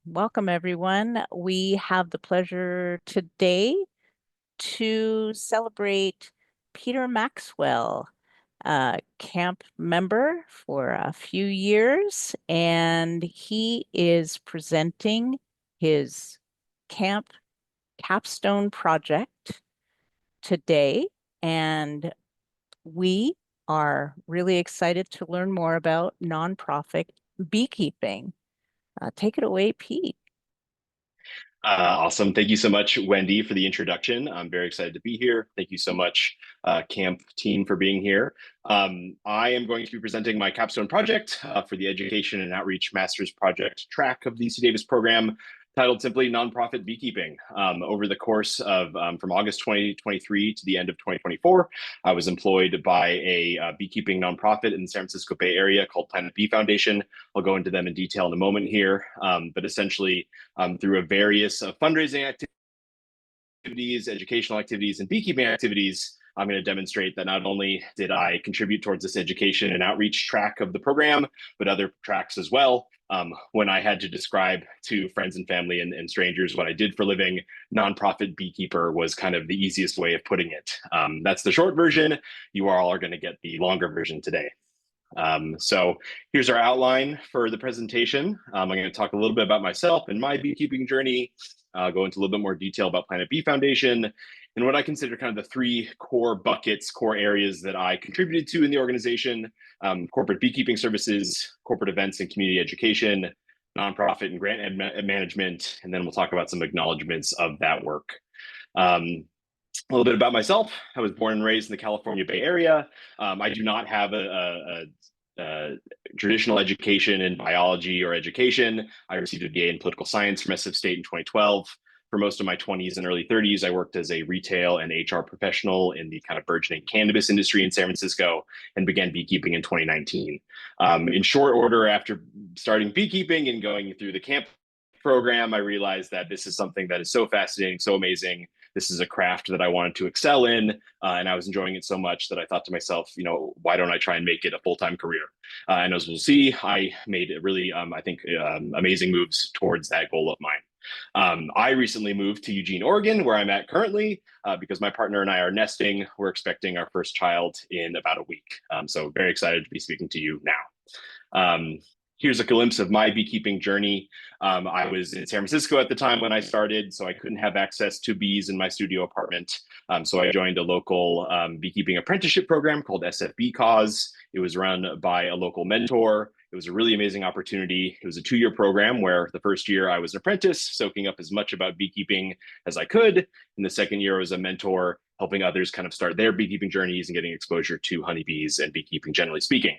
Welcome, everyone. We have the pleasure today to celebrate Peter Maxwell, a camp member for a few years, and he is presenting his camp capstone project today. And we are really excited to learn more about nonprofit beekeeping. Take it away, Pete. Awesome. Thank you so much, Wendy, for the introduction. I'm very excited to be here. Thank you so much, camp team, for being here. I am going to be presenting my capstone project for the Education and Outreach Master's Project track of the UC Davis program, titled simply Nonprofit Beekeeping. Over the course of from August 2023 to the end of 2024, I was employed by a beekeeping nonprofit in the San Francisco Bay Area called Planet Bee Foundation. I'll go into them in detail in a moment here, but essentially through a various fundraising activities, educational activities, and beekeeping activities, I'm going to demonstrate that not only did I contribute towards this education and outreach track of the program, but other tracks as well. When I had to describe to friends and family and strangers what I did for a living, nonprofit beekeeper was kind of the easiest way of putting it. That's the short version. You all are going to get the longer version today. So here's our outline for the presentation. I'm going to talk a little bit about myself and my beekeeping journey, go into a little bit more detail about Planet Bee Foundation, and what I consider kind of the three core buckets, core areas that I contributed to in the organization: corporate beekeeping services, corporate events and community education, nonprofit and grant management, and then we'll talk about some acknowledgements of that work. A little bit about myself. I was born and raised in the California Bay Area. I do not have a traditional education in biology or education. I received a BA in political science from SF State in 2012. For most of my 20s and early 30s, I worked as a retail and HR professional in the kind of burgeoning cannabis industry in San Francisco and began beekeeping in 2019. In short order, after starting beekeeping and going through the camp program, I realized that this is something that is so fascinating, so amazing. This is a craft that I wanted to excel in, and I was enjoying it so much that I thought to myself, why don't I try and make it a full-time career? And as we'll see, I made really, I think, amazing moves towards that goal of mine. I recently moved to Eugene, Oregon, where I'm at currently, because my partner and I are nesting. We're expecting our first child in about a week. So very excited to be speaking to you now. Here's a glimpse of my beekeeping journey. I was in San Francisco at the time when I started, so I couldn't have access to bees in my studio apartment. So I joined a local beekeeping apprenticeship program called SFB Cause. It was run by a local mentor. It was a really amazing opportunity. It was a 2-year program where the first year I was an apprentice, soaking up as much about beekeeping as I could. In the second year, I was a mentor, helping others kind of start their beekeeping journeys and getting exposure to honeybees and beekeeping, generally speaking.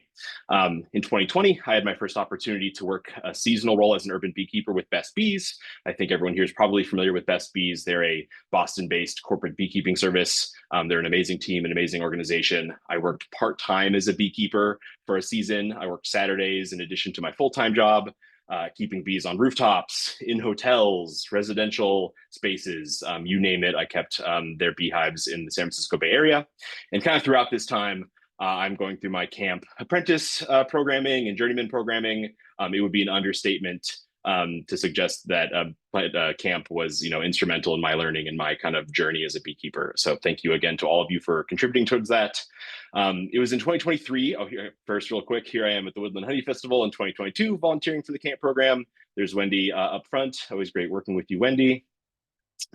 In 2020, I had my first opportunity to work a seasonal role as an urban beekeeper with Best Bees. I think everyone here is probably familiar with Best Bees. They're a Boston-based corporate beekeeping service. They're an amazing team, an amazing organization. I worked part-time as a beekeeper for a season. I worked Saturdays in addition to my full-time job. Keeping bees on rooftops, in hotels, residential spaces, you name it. I kept their beehives in the San Francisco Bay Area. And kind of throughout this time, I'm going through my camp apprentice programming and journeyman programming. It would be an understatement to suggest that camp was, instrumental in my learning and my kind of journey as a beekeeper. So thank you again to all of you for contributing towards that. It was in 2023. Oh, here, first, real quick, here I am at the Woodland Honey Festival in 2022, volunteering for the camp program. There's Wendy up front. Always great working with you, Wendy.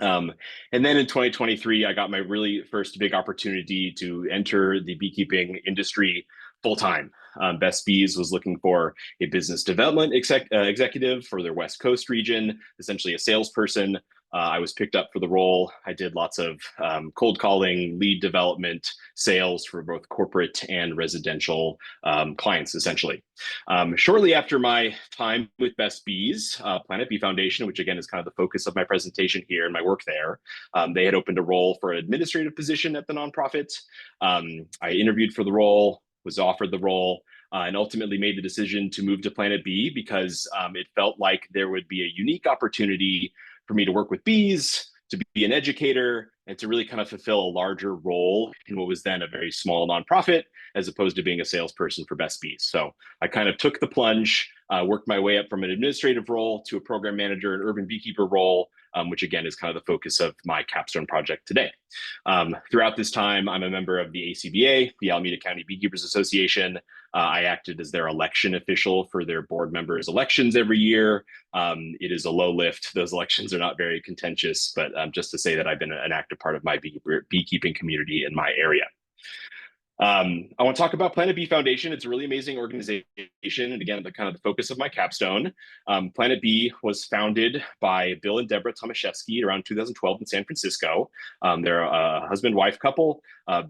And then in 2023, I got my really first big opportunity to enter the beekeeping industry full time. Best Bees was looking for a business development executive for their West Coast region, essentially a salesperson. I was picked up for the role. I did lots of cold calling, lead development, sales for both corporate and residential clients, essentially. Shortly after my time with Best Bees, Planet Bee Foundation, which again is kind of the focus of my presentation here and my work there, they had opened a role for an administrative position at the nonprofit. I interviewed for the role, was offered the role, and ultimately made the decision to move to Planet Bee because it felt like there would be a unique opportunity for me to work with bees, to be an educator, and to really kind of fulfill a larger role in what was then a very small nonprofit, as opposed to being a salesperson for Best Bees. So I kind of took the plunge, worked my way up from an administrative role to a program manager and urban beekeeper role, which again is kind of the focus of my capstone project today. Throughout this time, I'm a member of the ACBA, the Alameda County Beekeepers Association. I acted as their election official for their board members' elections every year. It is a low lift. Those elections are not very contentious, but just to say that I've been an active part of my beekeeping community in my area. I want to talk about Planet Bee Foundation. It's a really amazing organization. And again, the kind of the focus of my capstone. Planet Bee was founded by Bill and Deborah Tomaszewski around 2012 in San Francisco. They're a husband-wife couple.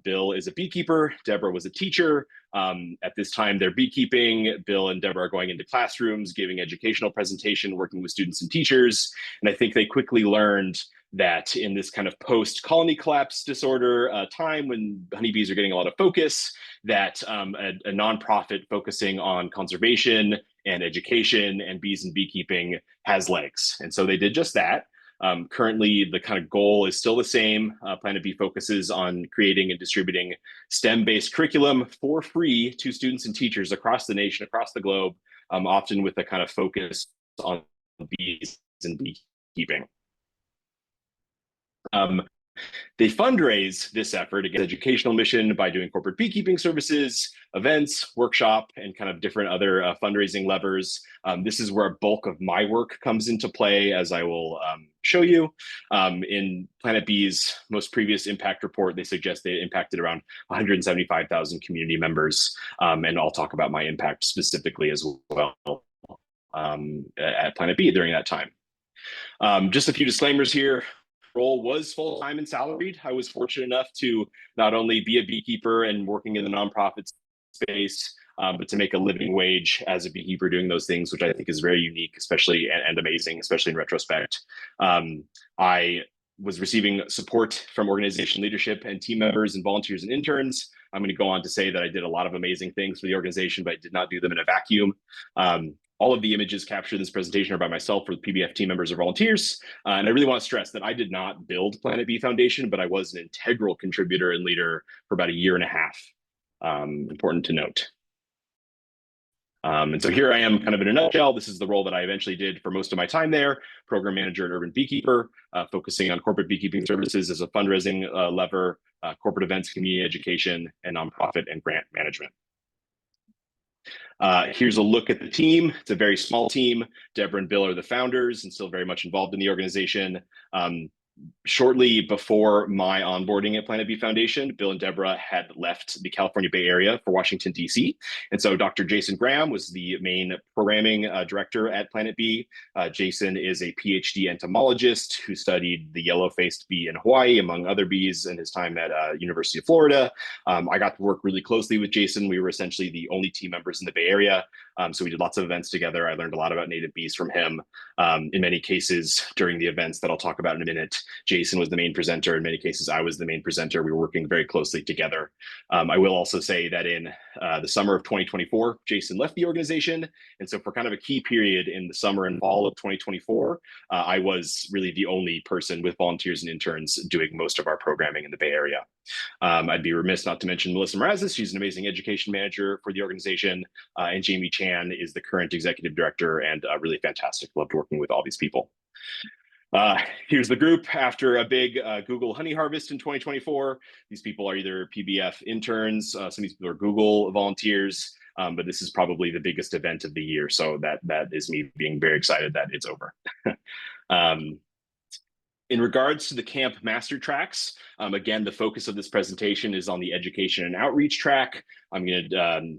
Bill is a beekeeper. Deborah was a teacher. At this time, they're beekeeping. Bill and Deborah are going into classrooms, giving educational presentation, working with students and teachers. And I think they quickly learned that in this kind of post-colony collapse disorder time when honeybees are getting a lot of focus, that a nonprofit focusing on conservation and education and bees and beekeeping has legs. And so they did just that. Currently, the kind of goal is still the same. Planet Bee focuses on creating and distributing STEM-based curriculum for free to students and teachers across the nation, across the globe, often with a kind of focus on bees and beekeeping. They fundraise this effort against educational mission by doing corporate beekeeping services, events, workshop, and kind of different other fundraising levers. This is where a bulk of my work comes into play, as I will show you. In Planet Bee's most previous impact report, they suggest they impacted around 175,000 community members, and I'll talk about my impact specifically as well at Planet Bee during that time. Just a few disclaimers here. Role was full-time and salaried. I was fortunate enough to not only be a beekeeper and working in the nonprofit space, but to make a living wage as a beekeeper doing those things, which I think is very unique, especially and amazing, especially in retrospect. I was receiving support from organization leadership and team members and volunteers and interns. I'm going to go on to say that I did a lot of amazing things for the organization, but I did not do them in a vacuum. All of the images captured in this presentation are by myself or the PBF team members or volunteers. And I really want to stress that I did not build Planet Bee Foundation, but I was an integral contributor and leader for about a year and a half. Important to note. And so here I am kind of in a nutshell. This is the role that I eventually did for most of my time there, program manager and urban beekeeper, focusing on corporate beekeeping services as a fundraising lever, corporate events, community education, and nonprofit and grant management. Here's a look at the team. It's a very small team. Deborah and Bill are the founders and still very much involved in the organization. Shortly before my onboarding at Planet Bee Foundation, Bill and Deborah had left the California Bay Area for Washington, D.C. And so Dr. Jason Graham was the main programming director at Planet Bee. Jason is a PhD entomologist who studied the yellow-faced bee in Hawaii, among other bees, in his time at University of Florida. I got to work really closely with Jason. We were essentially the only team members in the Bay Area. So we did lots of events together. I learned a lot about native bees from him. In many cases, during the events that I'll talk about in a minute, Jason was the main presenter. In many cases, I was the main presenter. We were working very closely together. I will also say that in the summer of 2024, Jason left the organization. And so for kind of a key period in the summer and fall of 2024, I was really the only person with volunteers and interns doing most of our programming in the Bay Area. I'd be remiss not to mention Melissa Mrazis. She's an amazing education manager for the organization. And Jamie Chan is the current executive director and really fantastic. Loved working with all these people. Here's the group after a big Google honey harvest in 2024. These people are either PBF interns, some of these people are Google volunteers, but this is probably the biggest event of the year. So that is me being very excited that it's over. In regards to the camp master tracks, again, the focus of this presentation is on the education and outreach track. I'm going to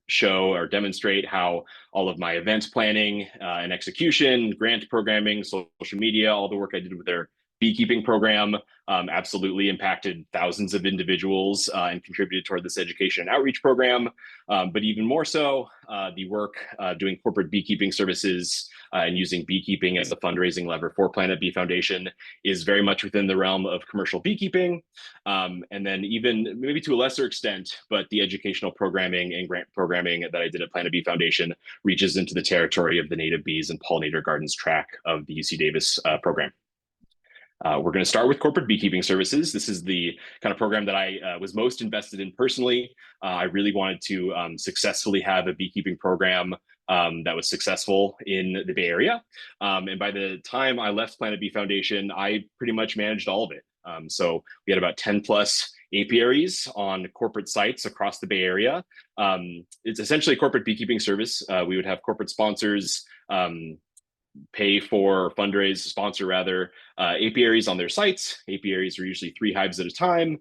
show or demonstrate how all of my event planning and execution, grant programming, social media, all the work I did with their beekeeping program absolutely impacted thousands of individuals and contributed toward this education and outreach program. But even more so, the work doing corporate beekeeping services and using beekeeping as a fundraising lever for Planet Bee Foundation is very much within the realm of commercial beekeeping. And then even maybe to a lesser extent, but the educational programming and grant programming that I did at Planet Bee Foundation reaches into the territory of the native bees and pollinator gardens track of the UC Davis program. We're going to start with corporate beekeeping services. This is the kind of program that I was most invested in personally. I really wanted to successfully have a beekeeping program that was successful in the Bay Area. And by the time I left Planet Bee Foundation, I pretty much managed all of it. So we had about 10 plus apiaries on corporate sites across the Bay Area. It's essentially a corporate beekeeping service. We would have corporate sponsors pay for, fundraise, sponsor rather, apiaries on their sites. Apiaries are usually 3 hives at a time.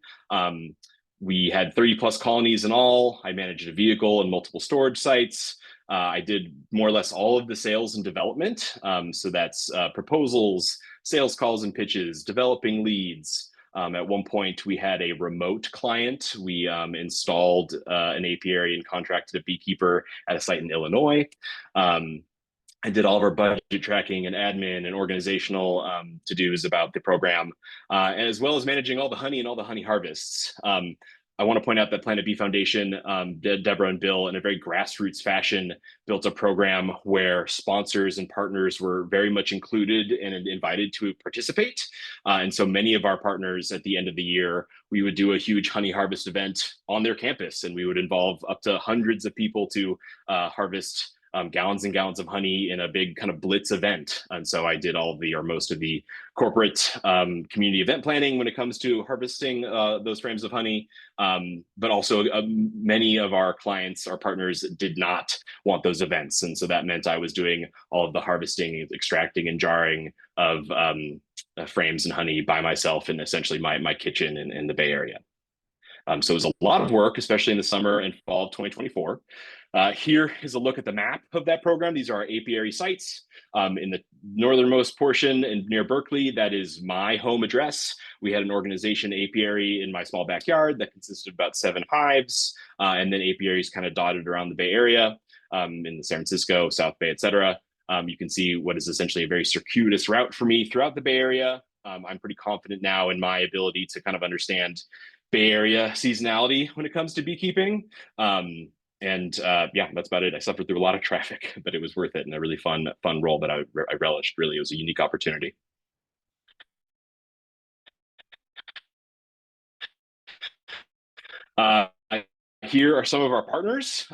We had 30 plus colonies in all. I managed a vehicle and multiple storage sites. I did more or less all of the sales and development. So that's proposals, sales calls and pitches, developing leads. At one point, we had a remote client. We installed an apiary and contracted a beekeeper at a site in Illinois. I did all of our budget tracking and admin and organizational to-dos about the program, as well as managing all the honey and all the honey harvests. I want to point out that Planet Bee Foundation, Deborah and Bill, in a very grassroots fashion, built a program where sponsors and partners were very much included and invited to participate. And so many of our partners at the end of the year, we would do a huge honey harvest event on their campus, and we would involve up to hundreds of people to harvest gallons and gallons of honey in a big kind of blitz event. And so I did all of the, or most of the corporate community event planning when it comes to harvesting those frames of honey. But also many of our clients, our partners, did not want those events. And so that meant I was doing all of the harvesting, extracting and jarring of frames and honey by myself in essentially my kitchen in the Bay Area. So it was a lot of work, especially in the summer and fall of 2024. Here is a look at the map of that program. These are our apiary sites. In the northernmost portion and near Berkeley, that is my home address. We had an organization apiary in my small backyard that consisted of about 7 hives, and then apiaries kind of dotted around the Bay Area, in the San Francisco, South Bay, et cetera. You can see what is essentially a very circuitous route for me throughout the Bay Area. I'm pretty confident now in my ability to kind of understand Bay Area seasonality when it comes to beekeeping. Yeah, that's about it. I suffered through a lot of traffic, but it was worth it, and a really fun role that I relished. Really, it was a unique opportunity. Here are some of our partners.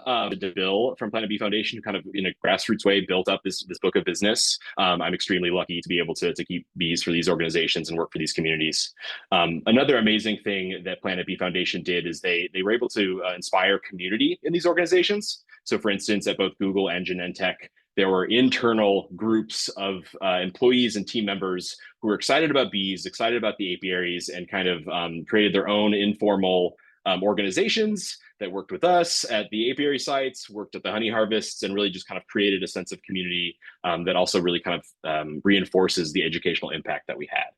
Bill from Planet Bee Foundation, who kind of in a grassroots way built up this book of business. I'm extremely lucky to be able to keep bees for these organizations and work for these communities. Another amazing thing that Planet Bee Foundation did is they were able to inspire community in these organizations. So for instance, at both Google and Genentech, there were internal groups of employees and team members who were excited about bees, excited about the apiaries, and kind of created their own informal organizations that worked with us at the apiary sites, worked at the honey harvests, and really just kind of created a sense of community that also really kind of reinforces the educational impact that we had.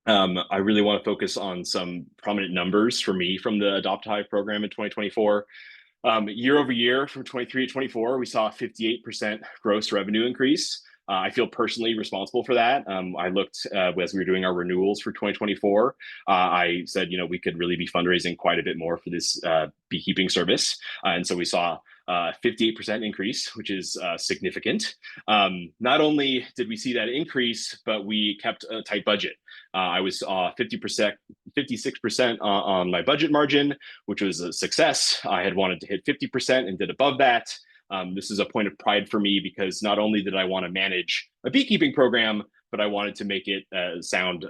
I really want to focus on some prominent numbers for me from the Adopt a Hive program in 2024. Year over year, from 23 to 24, we saw a 58% gross revenue increase. I feel personally responsible for that. I looked as we were doing our renewals for 2024. I said, we could really be fundraising quite a bit more for this beekeeping service. And so we saw a 58% increase, which is significant. Not only did we see that increase, but we kept a tight budget. I was 50%, 56% on my budget margin, which was a success. I had wanted to hit 50% and did above that. This is a point of pride for me because not only did I want to manage a beekeeping program, but I wanted to make it sound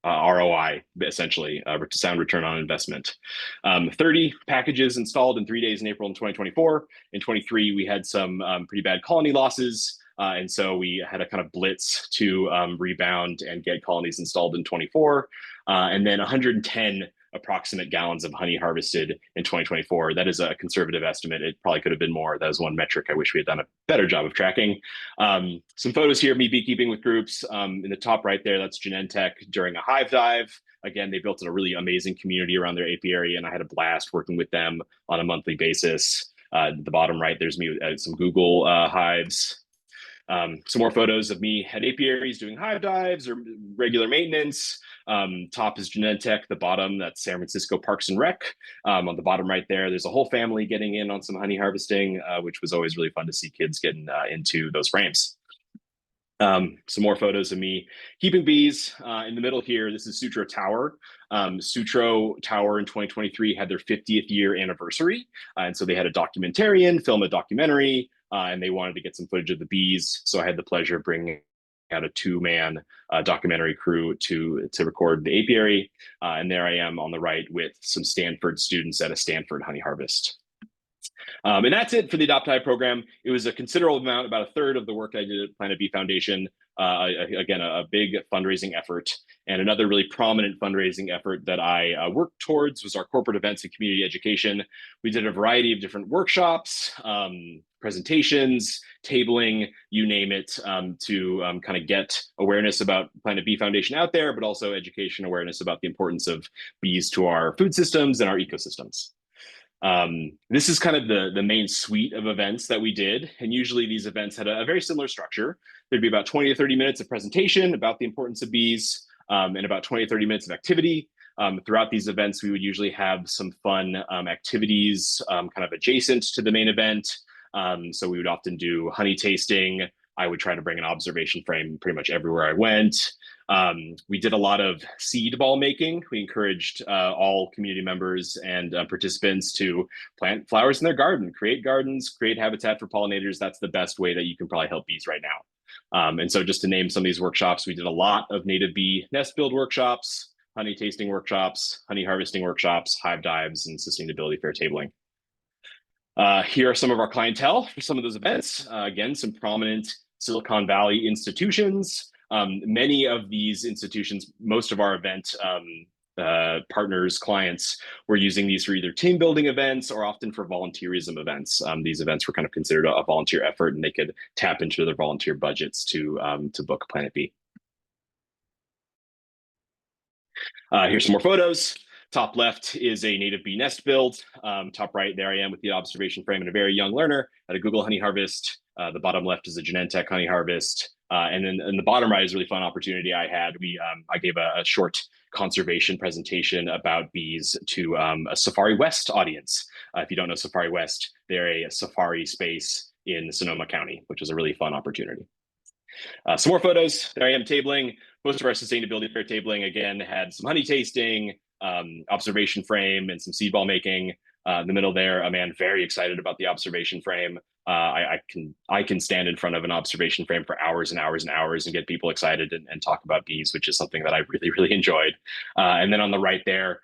ROI, essentially, sound return on investment. 30 packages installed in 3 days in April in 2024. In 23, we had some pretty bad colony losses. And so we had a kind of blitz to rebound and get colonies installed in 24. And then 110 approximate gallons of honey harvested in 2024. That is a conservative estimate. It probably could have been more. That was one metric I wish we had done a better job of tracking. Some photos here of me beekeeping with groups. In the top right there, that's Genentech during a hive dive. Again, they built a really amazing community around their apiary, and I had a blast working with them on a monthly basis. At the bottom right, there's me at some Google hives. Some more photos of me at apiaries doing hive dives or regular maintenance. Top is Genentech. The bottom, that's San Francisco Parks and Rec. On the bottom right there, there's a whole family getting in on some honey harvesting, which was always really fun to see kids getting into those frames. Some more photos of me keeping bees. In the middle here, this is Sutro Tower. Sutro Tower in 2023 had their 50th year anniversary. And so they had a documentarian film a documentary, and they wanted to get some footage of the bees. So I had the pleasure of bringing out a two-man documentary crew to record the apiary. And there I am on the right with some Stanford students at a Stanford honey harvest. And that's it for the Adopt Hive program. It was a considerable amount, about a third of the work I did at Planet B Foundation. Again, a big fundraising effort. And another really prominent fundraising effort that I worked towards was our corporate events and community education. We did a variety of different workshops, presentations, tabling, you name it, to kind of get awareness about Planet B Foundation out there, but also education awareness about the importance of bees to our food systems and our ecosystems. This is kind of the main suite of events that we did. And usually these events had a very similar structure. There'd be about 20 to 30 minutes of presentation about the importance of bees, and about 20 to 30 minutes of activity. Throughout these events, we would usually have some fun activities kind of adjacent to the main event. So we would often do honey tasting. I would try to bring an observation frame pretty much everywhere I went. We did a lot of seed ball making. We encouraged all community members and participants to plant flowers in their garden, create gardens, create habitat for pollinators. That's the best way that you can probably help bees right now. And so just to name some of these workshops, we did a lot of native bee nest build workshops, honey tasting workshops, honey harvesting workshops, hive dives, and sustainability fair tabling. Here are some of our clientele for some of those events. Again, some prominent Silicon Valley institutions. Many of these institutions, most of our event partners, clients, were using these for either team building events or often for volunteerism events. These events were kind of considered a volunteer effort, and they could tap into their volunteer budgets to book Planet B. Here's some more photos. Top left is a native bee nest build. Top right, there I am with the observation frame and a very young learner at a Google honey harvest. The bottom left is a Genentech honey harvest. And then in the bottom right is a really fun opportunity I had. I gave a short conservation presentation about bees to a Safari West audience. If you don't know Safari West, they're a safari space in Sonoma County, which was a really fun opportunity. Some more photos. There I am tabling. Most of our sustainability fair tabling, again, had some honey tasting, observation frame, and some seed ball making. In the middle there, a man very excited about the observation frame. I can stand in front of an observation frame for hours and hours and hours and get people excited and talk about bees, which is something that I really, really enjoyed. And then on the right there,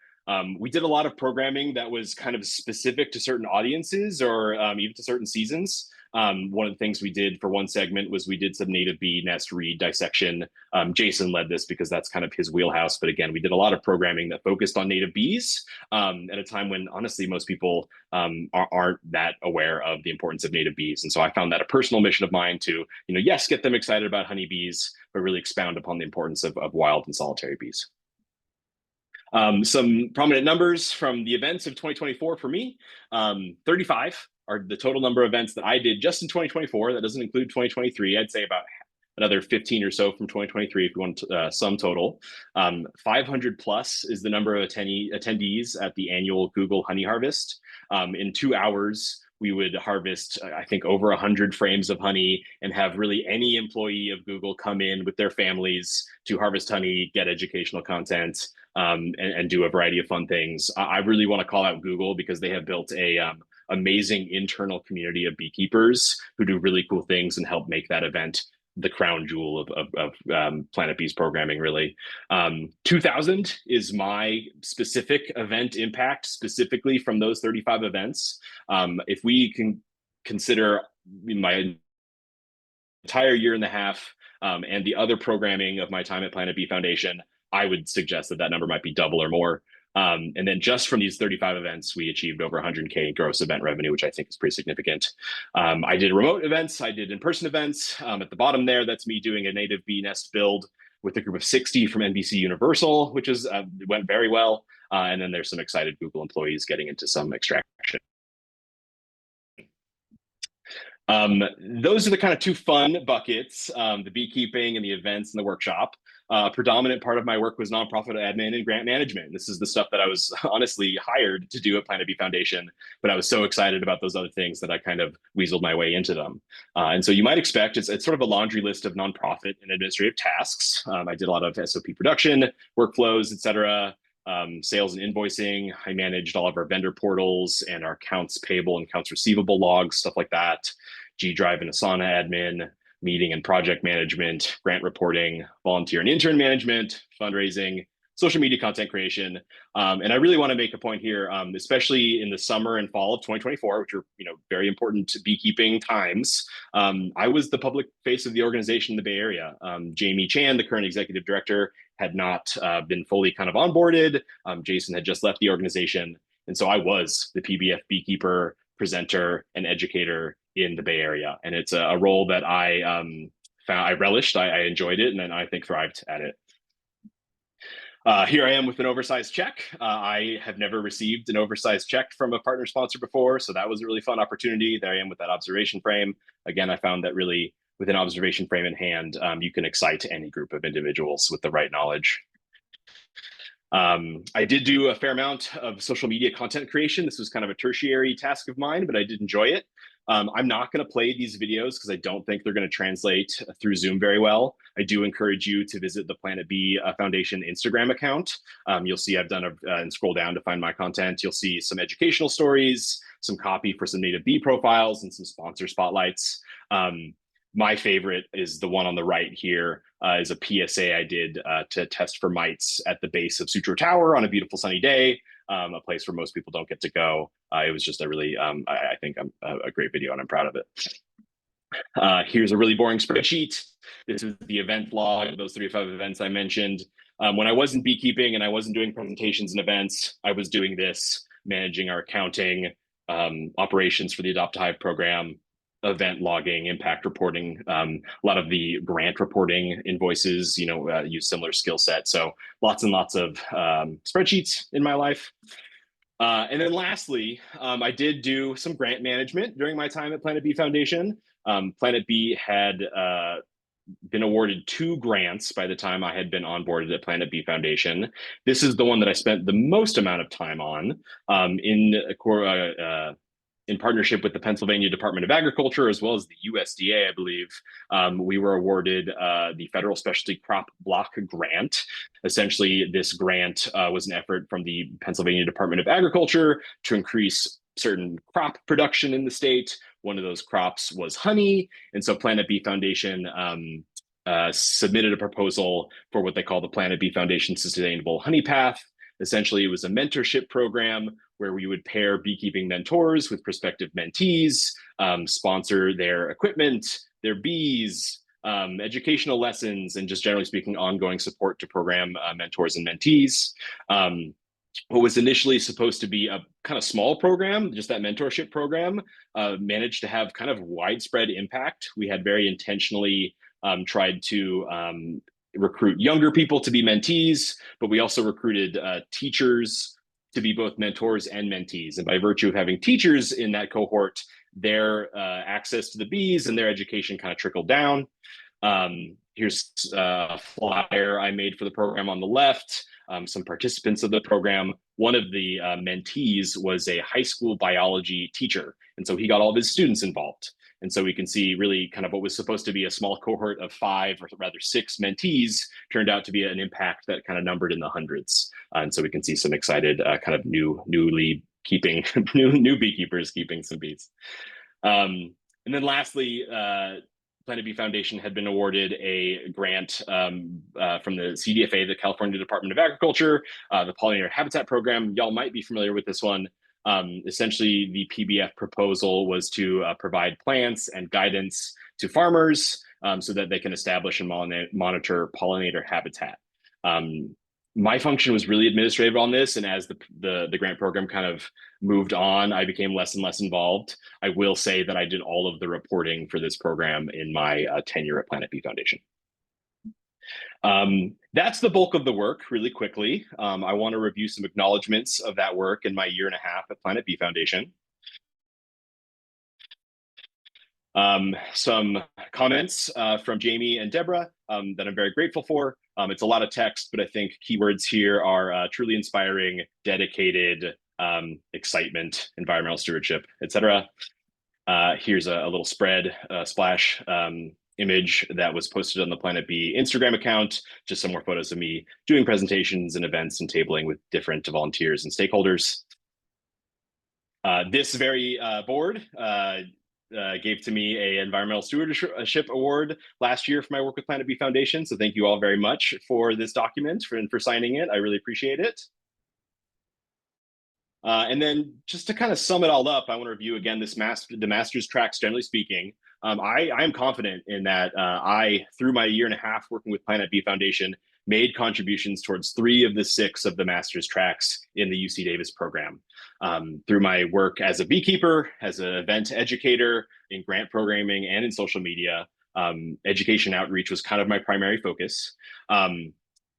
we did a lot of programming that was kind of specific to certain audiences or even to certain seasons. One of the things we did for one segment was we did some native bee nest reed dissection. Jason led this because that's kind of his wheelhouse. But again, we did a lot of programming that focused on native bees at a time when honestly, most people aren't that aware of the importance of native bees. And so I found that a personal mission of mine to, yes, get them excited about honeybees, but really expound upon the importance of wild and solitary bees. Some prominent numbers from the events of 2024 for me, 35 are the total number of events that I did just in 2024. That doesn't include 2023. I'd say about another 15 or so from 2023 if you want sum total. 500 plus is the number of attendees at the annual Google Honey Harvest. In 2 hours, we would harvest, I think, over 100 frames of honey and have really any employee of Google come in with their families to harvest honey, get educational content, and do a variety of fun things. I really want to call out Google because they have built a amazing internal community of beekeepers who do really cool things and help make that event the crown jewel of Planet Bee's programming, really. 2000 is my specific event impact, specifically from those 35 events. If we can consider my entire year and a half and the other programming of my time at Planet Bee Foundation, I would suggest that number might be double or more. And then just from these 35 events, we achieved over 100K gross event revenue, which I think is pretty significant. I did remote events. I did in-person events. At the bottom there, that's me doing a native bee nest build with a group of 60 from NBC Universal, which went very well. And then there's some excited Google employees getting into some extraction. Those are the kind of two fun buckets, the beekeeping and the events and the workshop. A predominant part of my work was nonprofit admin and grant management. This is the stuff that I was honestly hired to do at Planet B Foundation, but I was so excited about those other things that I kind of weaseled my way into them. And so you might expect it's sort of a laundry list of nonprofit and administrative tasks. I did a lot of SOP production, workflows, et cetera, sales and invoicing. I managed all of our vendor portals and our accounts payable and accounts receivable logs, stuff like that. G Drive and Asana admin, meeting and project management, grant reporting, volunteer and intern management, fundraising, social media content creation. And I really want to make a point here, especially in the summer and fall of 2024, which are very important beekeeping times. I was the public face of the organization in the Bay Area. Jamie Chan, the current executive director, had not been fully kind of onboarded. Jason had just left the organization. And so I was the PBF beekeeper, presenter, and educator in the Bay Area. And it's a role that I found I relished, I enjoyed it, and then I think thrived at it. Here I am with an oversized check. I have never received an oversized check from a partner sponsor before, so that was a really fun opportunity. There I am with that observation frame. Again, I found that really with an observation frame in hand, you can excite any group of individuals with the right knowledge. I did do a fair amount of social media content creation. This was kind of a tertiary task of mine, but I did enjoy it. I'm not going to play these videos because I don't think they're going to translate through Zoom very well. I do encourage you to visit the Planet B Foundation Instagram account. You'll see I've done and scroll down to find my content. You'll see some educational stories, some copy for some native bee profiles, and some sponsor spotlights. My favorite is the one on the right here, is a PSA I did to test for mites at the base of Sutro Tower on a beautiful sunny day, a place where most people don't get to go. It was just a really, I think, a great video, and I'm proud of it. Here's a really boring spreadsheet. This is the event log of those 35 events I mentioned. When I wasn't beekeeping and I wasn't doing presentations and events, I was doing this, managing our accounting, operations for the Adopt a Hive program, event logging, impact reporting, a lot of the grant reporting invoices, use similar skill set. So lots and lots of spreadsheets in my life. And then lastly, I did do some grant management during my time at Planet B Foundation. Planet B had been awarded 2 grants by the time I had been onboarded at Planet B Foundation. This is the one that I spent the most amount of time on in partnership with the Pennsylvania Department of Agriculture, as well as the USDA, I believe. We were awarded the Federal Specialty Crop Block Grant. Essentially, this grant was an effort from the Pennsylvania Department of Agriculture to increase certain crop production in the state. One of those crops was honey. And so Planet B Foundation submitted a proposal for what they call the Planet B Foundation Sustainable Honey Path. Essentially, it was a mentorship program where we would pair beekeeping mentors with prospective mentees, sponsor their equipment, their bees, educational lessons, and just generally speaking, ongoing support to program mentors and mentees. What was initially supposed to be a kind of small program, just that mentorship program, managed to have kind of widespread impact. We had very intentionally tried to recruit younger people to be mentees, but we also recruited teachers to be both mentors and mentees. And by virtue of having teachers in that cohort, their access to the bees and their education kind of trickled down. Here's a flyer I made for the program on the left. Some participants of the program. One of the mentees was a high school biology teacher. And so he got all of his students involved. And so we can see really kind of what was supposed to be a small cohort of 5 or rather 6 mentees turned out to be an impact that kind of numbered in the hundreds. And so we can see some excited kind of newly keeping, new beekeepers keeping some bees. And then lastly, Planet B Foundation had been awarded a grant from the CDFA, the California Department of Agriculture, the Pollinator Habitat Program. Y'all might be familiar with this one. Essentially, the PBF proposal was to provide plants and guidance to farmers so that they can establish and monitor pollinator habitat. My function was really administrative on this, and as the grant program kind of moved on, I became less and less involved. I will say that I did all of the reporting for this program in my tenure at Planet B Foundation. That's the bulk of the work really quickly. I want to review some acknowledgements of that work in my 1.5 years at Planet B Foundation. Some comments from Jamie and Deborah that I'm very grateful for. It's a lot of text, but I think keywords here are truly inspiring, dedicated, excitement, environmental stewardship, etc. Here's a little spread splash image that was posted on the Planet B Instagram account. Just some more photos of me doing presentations and events and tabling with different volunteers and stakeholders. This very board gave to me an Environmental Stewardship Award last year for my work with Planet B Foundation. So thank you all very much for this document and for signing it. I really appreciate it. And then just to kind of sum it all up, I want to review again the master's tracks, generally speaking. I am confident in that through my year and a half working with Planet B Foundation, made contributions towards 3 of the 6 of the master's tracks in the UC Davis program. Through my work as a beekeeper, as an event educator, in grant programming, and in social media, education outreach was kind of my primary focus.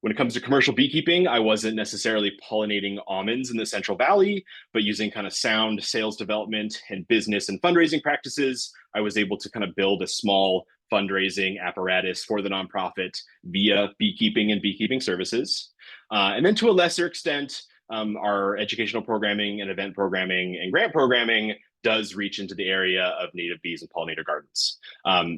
When it comes to commercial beekeeping, I wasn't necessarily pollinating almonds in the Central Valley, but using kind of sound sales development and business and fundraising practices, I was able to kind of build a small fundraising apparatus for the nonprofit via beekeeping and beekeeping services. And then to a lesser extent, our educational programming and event programming and grant programming does reach into the area of native bees and pollinator gardens.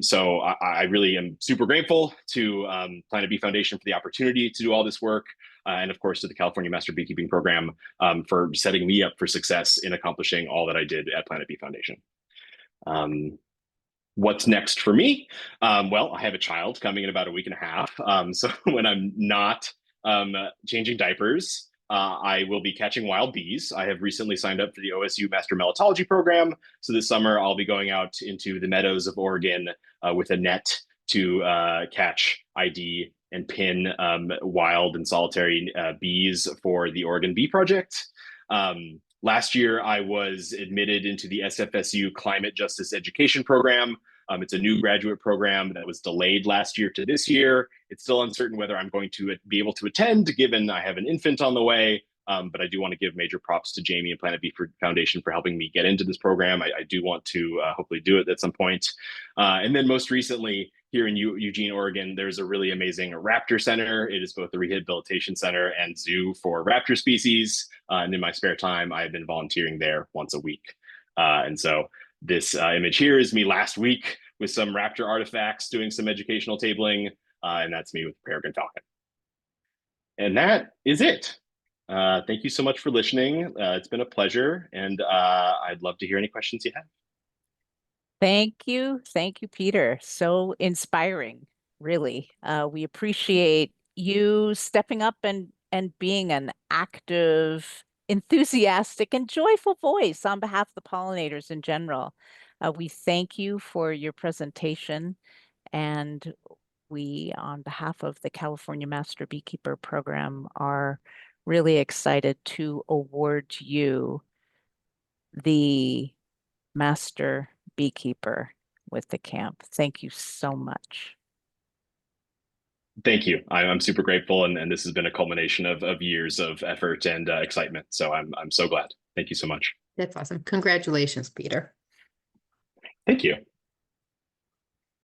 So I really am super grateful to Planet B Foundation for the opportunity to do all this work, and of course to the California Master Beekeeping Program for setting me up for success in accomplishing all that I did at Planet B Foundation. What's next for me? Well, I have a child coming in about a week and a half. So when I'm not changing diapers, I will be catching wild bees. I have recently signed up for the OSU Master Melitology program. So this summer, I'll be going out into the meadows of Oregon with a net to catch, ID, and pin wild and solitary bees for the Oregon Bee Project. Last year, I was admitted into the SFSU Climate Justice Education Program. It's a new graduate program that was delayed last year to this year. It's still uncertain whether I'm going to be able to attend, given I have an infant on the way. But I do want to give major props to Jamie and Planet B Foundation for helping me get into this program. I do want to hopefully do it at some point. And then most recently, here in Eugene, Oregon, there's a really amazing raptor center. It is both a rehabilitation center and zoo for raptor species. And in my spare time, I've been volunteering there once a week. And so this image here is me last week with some raptor artifacts doing some educational tabling. And that's me with the peregrine falcon. And that is it. Thank you so much for listening. It's been a pleasure. And I'd love to hear any questions you have. Thank you, Peter. So inspiring, really. We appreciate you stepping up and being an active, enthusiastic, and joyful voice on behalf of the pollinators in general. We thank you for your presentation, and we, on behalf of the California Master Beekeeper Program, are really excited to award you the Master Beekeeper with the camp. Thank you so much. Thank you. I'm super grateful, and this has been a culmination of years of effort and excitement. So I'm so glad. Thank you so much. That's awesome. Congratulations, Peter. Thank you.